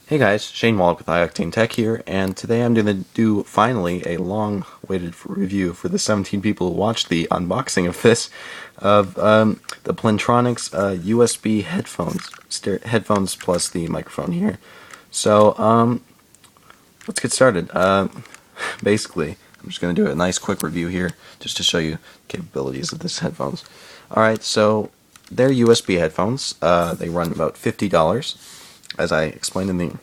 Hey guys, Shane Wallach with iOctane Tech here, and today I'm going to do finally a long-awaited review for the 17 people who watched the unboxing of this, of the Plantronics USB headphones, headphones plus the microphone here. So let's get started. Basically, I'm just going to do a nice quick review here, just to show you capabilities of this headphones. Alright, so they're USB headphones. They run about $50. As I explained in the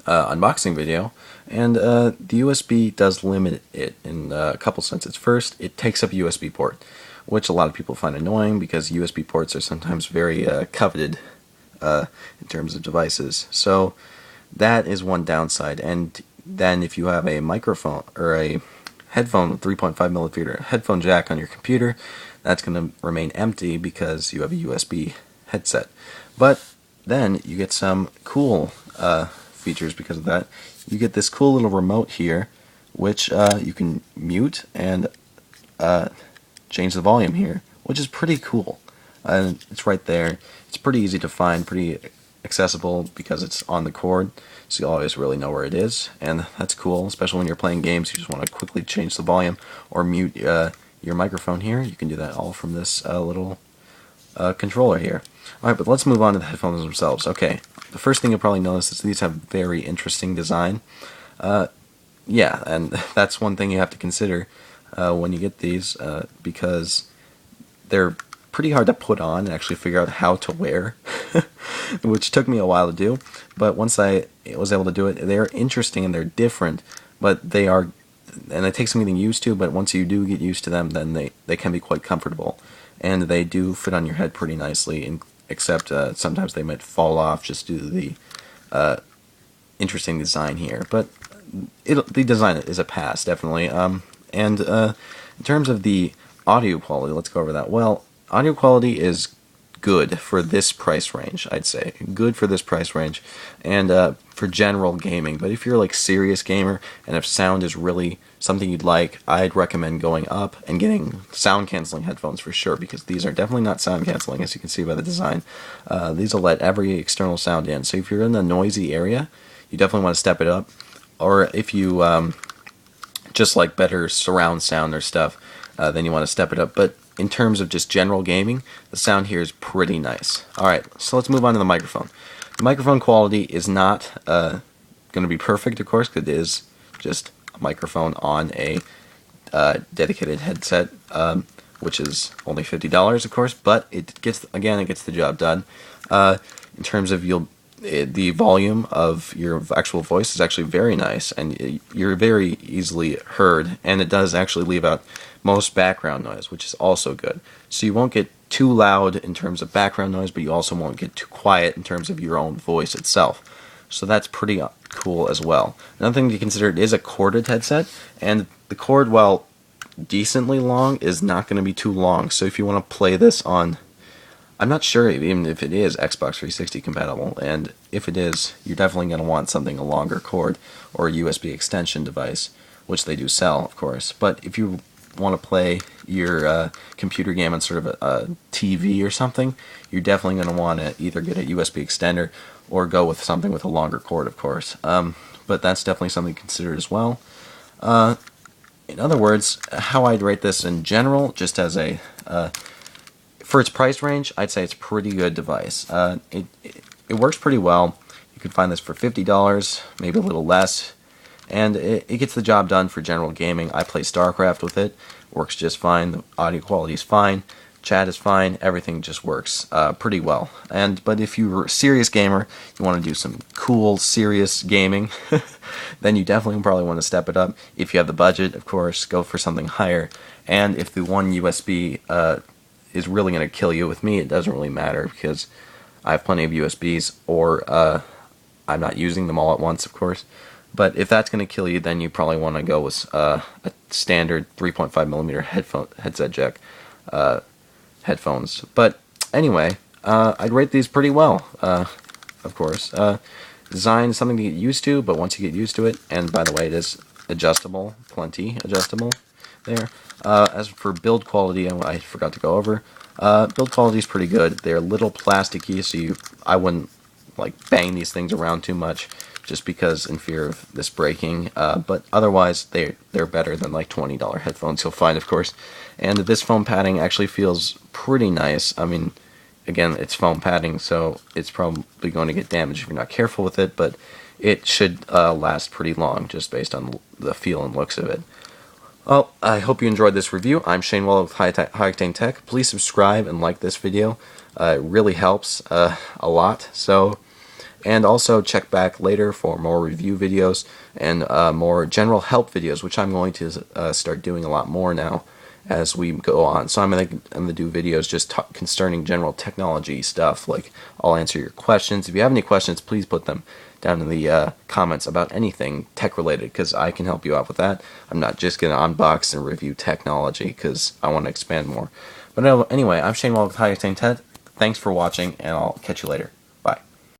unboxing video, and the USB does limit it in a couple senses. First, it takes up a USB port, which a lot of people find annoying because USB ports are sometimes very coveted in terms of devices. So that is one downside. And then if you have a microphone or a headphone with 3.5 millimeter headphone jack on your computer, that's going to remain empty because you have a USB headset. But then you get some cool features because of that. You get this cool little remote here, which you can mute and change the volume here, which is pretty cool. And it's right there. It's pretty easy to find, pretty accessible because it's on the cord, so you always really know where it is, and that's cool, especially when you're playing games. You just want to quickly change the volume or mute your microphone here. You can do that all from this little controller here. Alright, but let's move on to the headphones themselves. Okay, the first thing you'll probably notice is these have very interesting design. Yeah, and that's one thing you have to consider when you get these, because they're pretty hard to put on and actually figure out how to wear, which took me a while to do, but once I was able to do it, they're interesting and they're different, but they are, and it takes some getting used to, but once you do get used to them, then they can be quite comfortable, and they do fit on your head pretty nicely, except sometimes they might fall off just due to the interesting design here, but the design is a pass, definitely. And in terms of the audio quality, let's go over that. Well, audio quality is good for this price range, I'd say. Good for this price range, and for general gaming. But if you're like serious gamer, and if sound is really something you'd like, I'd recommend going up and getting sound canceling headphones for sure, because these are definitely not sound canceling, as you can see by the design. These will let every external sound in. So if you're in a noisy area, you definitely want to step it up. Or if you just like better surround sound or stuff, then you want to step it up. But in terms of just general gaming, the sound here is pretty nice. Alright, so let's move on to the microphone. The microphone quality is not going to be perfect, of course, because it is just a microphone on a dedicated headset, which is only $50, of course, but it gets the job done. In terms of the volume of your actual voice is actually very nice, and you're very easily heard, and it does actually leave out most background noise, which is also good. So you won't get too loud in terms of background noise, but you also won't get too quiet in terms of your own voice itself. So that's pretty cool as well. Another thing to consider, it is a corded headset, and the cord, while decently long, is not going to be too long. So if you want to play this on, I'm not sure even if it is Xbox 360 compatible, and if it is, you're definitely going to want something a longer cord or a USB extension device, which they do sell, of course. But if you want to play your computer game on sort of a TV or something, you're definitely going to want to either get a USB extender or go with something with a longer cord, of course. But that's definitely something to consider as well. In other words, how I'd rate this in general, just as a for its price range, I'd say it's a pretty good device. It works pretty well. You can find this for $50, maybe a little less, and it gets the job done for general gaming. I play StarCraft with it. Works just fine. The audio quality is fine. Chat is fine. Everything just works pretty well. But if you're a serious gamer, you want to do some cool, serious gaming, then you definitely probably want to step it up. If you have the budget, of course, go for something higher. And if the one USB is really going to kill you, with me, it doesn't really matter because I have plenty of USBs, or I'm not using them all at once, of course. But if that's going to kill you, then you probably want to go with a standard 3.5 millimeter headset jack headphones. But anyway, I'd rate these pretty well, of course. Design is something to get used to, but once you get used to it, and by the way, it is adjustable, plenty adjustable there. As for build quality, I forgot to go over. Build quality is pretty good. They're a little plasticky, so I wouldn't like bang these things around too much, just because in fear of this breaking. But otherwise, they're better than like $20 headphones you'll find, of course. And this foam padding actually feels pretty nice. I mean, again, it's foam padding, so it's probably going to get damaged if you're not careful with it, but it should last pretty long just based on the feel and looks of it. Well, I hope you enjoyed this review. I'm Shane Waller with High Octane Tech. Please subscribe and like this video. It really helps a lot. And also check back later for more review videos and more general help videos, which I'm going to start doing a lot more now as we go on. So I'm gonna do videos just concerning general technology stuff. Like, I'll answer your questions. If you have any questions, please put them down in the comments about anything tech related, because I can help you out with that. I'm not just gonna unbox and review technology because I want to expand more. But anyway, I'm Shane Wall with High Octane Tech. Thanks for watching, and I'll catch you later.